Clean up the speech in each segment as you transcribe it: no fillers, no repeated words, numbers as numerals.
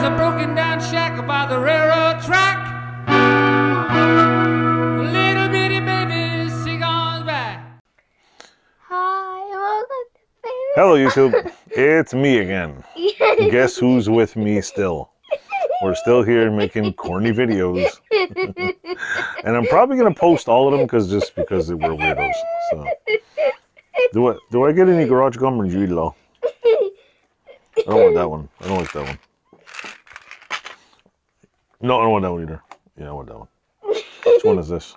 There's a broken down shack by the railroad track. Little bitty baby, sing on back. Hi, welcome to Baby. Hello YouTube, it's me again. Guess who's with me still? We're still here making corny videos. And I'm probably going to post all of them just because we're weirdos. So, do I get any garage gum or do you eat it all? I don't want that one. I don't like that one. No, I don't want that one either. Yeah, I want that one. Which one is this?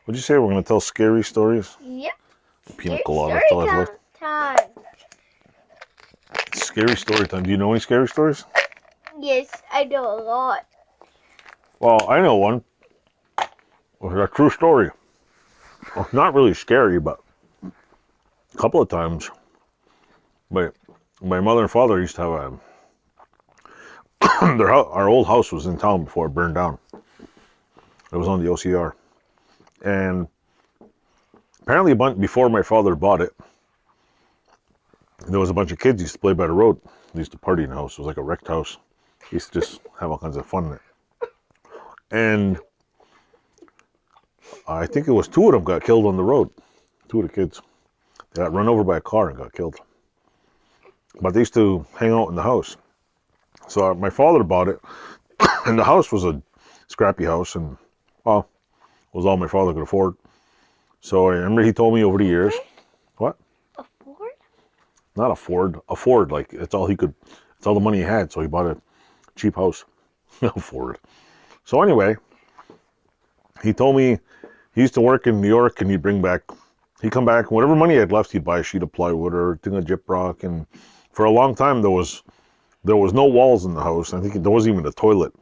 What'd you say? We're going to tell scary stories? Yep. Pina colada. That's all I have left. Time. Scary story time. Do you know any scary stories? Yes, I know a lot. Well, I know one. It's a true story. Well, it's not really scary, but a couple of times, my mother and father used to have our old house was in town before it burned down. It was on the OCR. And apparently before my father bought it, there was a bunch of kids used to play by the road. They used to party in the house. It was like a wrecked house. They used to just have all kinds of fun in it. And I think it was two of them got killed on the road. Two of the kids. They got run over by a car and got killed. But they used to hang out in the house. So my father bought it. And the house was a scrappy house. And, well, it was all my father could afford. So I remember he told me over the years. What? A Ford? Not a Ford. A Ford. Like, it's all the money he had. So he bought a cheap house. A Ford. So anyway, he told me he used to work in New York and he'd come back, whatever money he had left, he'd buy a sheet of plywood or a thing of gyprock. And for a long time, there was no walls in the house. I think there wasn't even a toilet.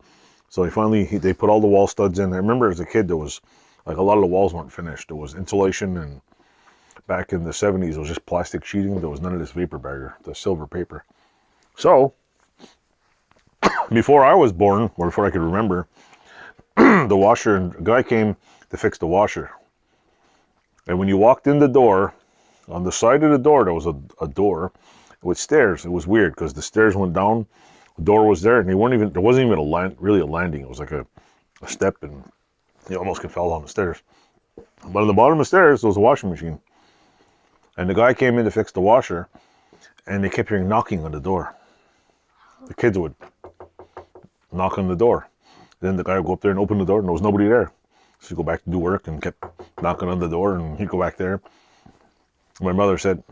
So they put all the wall studs in. I remember as a kid, there was, like, a lot of the walls weren't finished. There was insulation, and back in the 70s, it was just plastic sheeting. There was none of this vapor bagger, the silver paper. So, before I was born, or before I could remember, the washer, and a guy came to fix the washer. And when you walked in the door, on the side of the door, there was a door with stairs. It was weird because the stairs went down, the door was there, and there wasn't even really a landing. It was like a step, and you almost could fall down the stairs. But on the bottom of the stairs, there was a washing machine. And the guy came in to fix the washer, and they kept hearing knocking on the door. The kids would knock on the door. Then the guy would go up there and open the door, and there was nobody there. So he'd go back to do work and kept knocking on the door, and he'd go back there. My mother said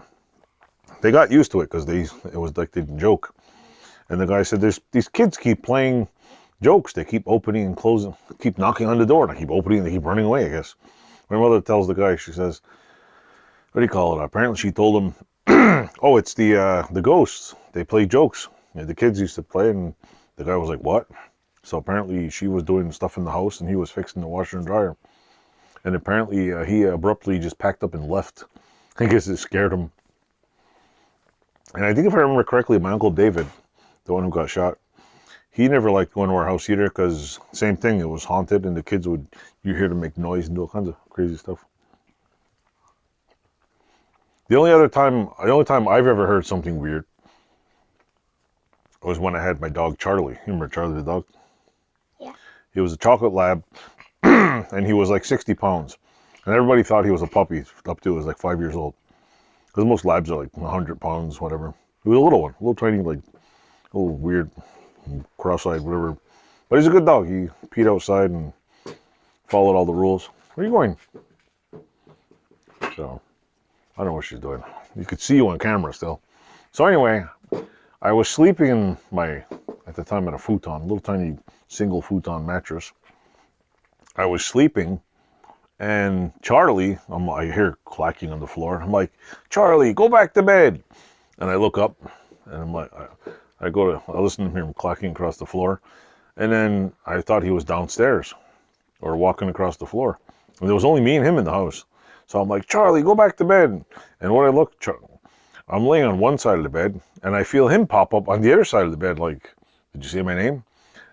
they got used to it because it was like they didn't joke. And the guy said, these kids keep playing jokes. They keep opening and closing, keep knocking on the door, and I keep opening, and they keep running away, I guess. My mother tells the guy, she says, what do you call it? Apparently she told him, oh, it's the ghosts. They play jokes. And the kids used to play, and the guy was like, what? So apparently she was doing stuff in the house, and he was fixing the washer and dryer. And apparently he abruptly just packed up and left. I guess it scared him. And I think if I remember correctly, my Uncle David, the one who got shot, he never liked going to our house either because same thing, it was haunted, and the kids you hear them make noise and do all kinds of crazy stuff. The only time I've ever heard something weird was when I had my dog Charlie. You remember Charlie the dog? Yeah. He was a chocolate lab, and he was like 60 pounds. And everybody thought he was a puppy up to he was like 5 years old. Because most labs are like 100 pounds, whatever. He was a little one, a little tiny, like, a little weird, cross-eyed, whatever. But he's a good dog. He peed outside and followed all the rules. Where are you going? So, I don't know what she's doing. You could see you on camera still. So anyway, I was sleeping in at the time, at a futon, a little tiny single futon mattress. I was sleeping, and Charlie, I hear clacking on the floor. I'm like, Charlie, go back to bed. And I look up, and I'm like, I listen to him clacking across the floor. And then I thought he was downstairs or walking across the floor. And there was only me and him in the house. So I'm like, Charlie, go back to bed. And when I look, I'm laying on one side of the bed, and I feel him pop up on the other side of the bed, like, did you say my name?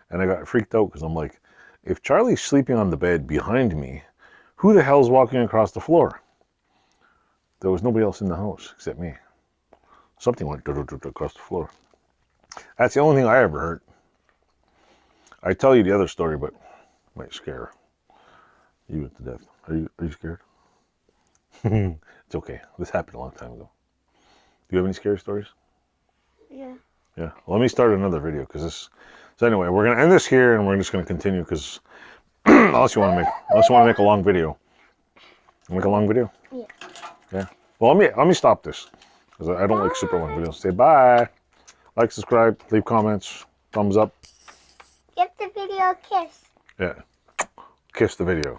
And I got freaked out because I'm like, if Charlie's sleeping on the bed behind me, who the hell's walking across the floor? There was nobody else in the house except me. Something went across the floor. That's the only thing I ever heard. I tell you the other story, but might scare you to death. Are you scared? It's okay. This happened a long time ago. Do you have any scary stories? Yeah. Yeah. Well, let me start another video because this. So anyway, we're gonna end this here, and we're just gonna continue because unless you want to make a long video. Make a long video. Yeah. Yeah. Well, let me stop this because I don't like super long videos. Say bye. Like, subscribe, leave comments, thumbs up. Give the video a kiss. Yeah. Kiss the video.